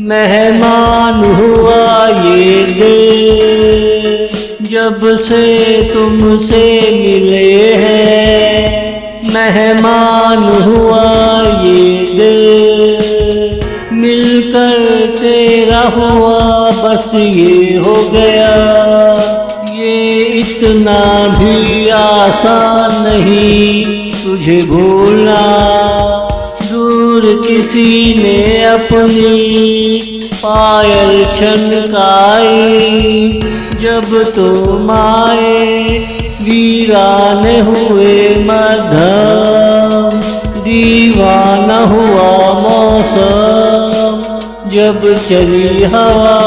मेहमान हुआ ये दिल जब से तुमसे मिले हैं। मेहमान हुआ ये दिल मिलकर तेरा हुआ बस ये हो गया। ये इतना भी आसान नहीं तुझे भूलना। दूर किसी ने अपनी पायल छनकाई जब तुम आए वीरान हुए मध्यम। दीवाना हुआ मौसम जब चली हवा।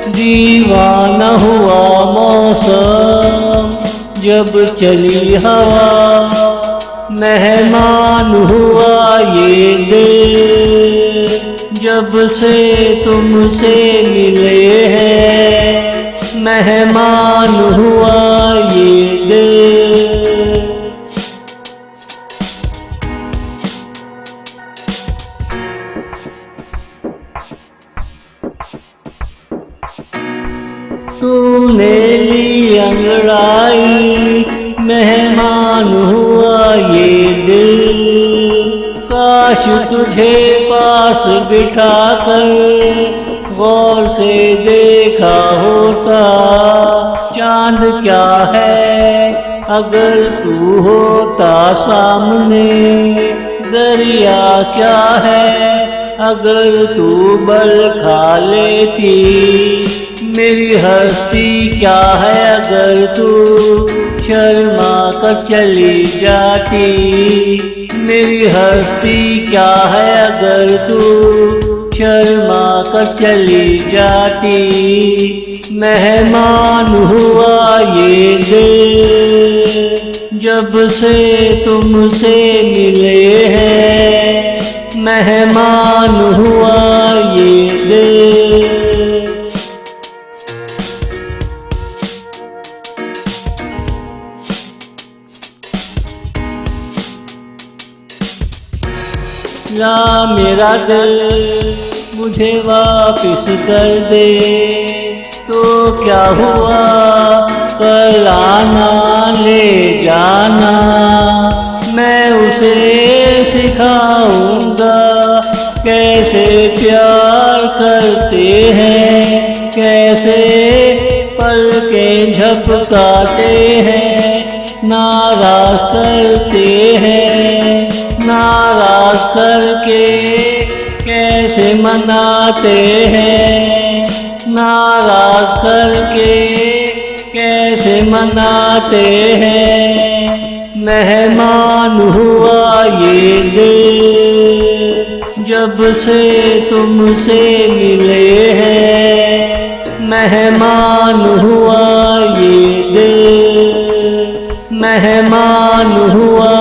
दीवाना हुआ मौसम जब चली हवा। मेहमान हुआ ये दिल जब से तुमसे मिले हैं। मेहमान हुआ ये दिल। तूने ली अंगड़ाई मेहमान हुआ ये दिल। काश तुझे पास बिठाकर गौर से देखा होता। चांद क्या है अगर तू होता सामने। दरिया क्या है अगर तू बल खा लेती। मेरी हस्ती क्या है अगर तू शर्मा कर चली जाती। मेरी हस्ती क्या है अगर तू शर्मा कर चली जाती। मेहमान हुआ ये दिल जब से तुमसे मिले हैं। मेहमान हुआ ये दिल। ला मेरा दिल मुझे वापिस कर दे। तो क्या हुआ कल आना ले जाना। मैं उसे सिखाऊंगा कैसे प्यार करते हैं। कैसे पलकें झपकाते हैं। नाराज करते हैं। नाराज करके कैसे मनाते हैं। नाराज करके कैसे मनाते हैं। मेहमान हुआ ये दिल जब से तुमसे मिले हैं। मेहमान हुआ ये दिल। मेहमान हुआ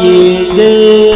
ये दिल।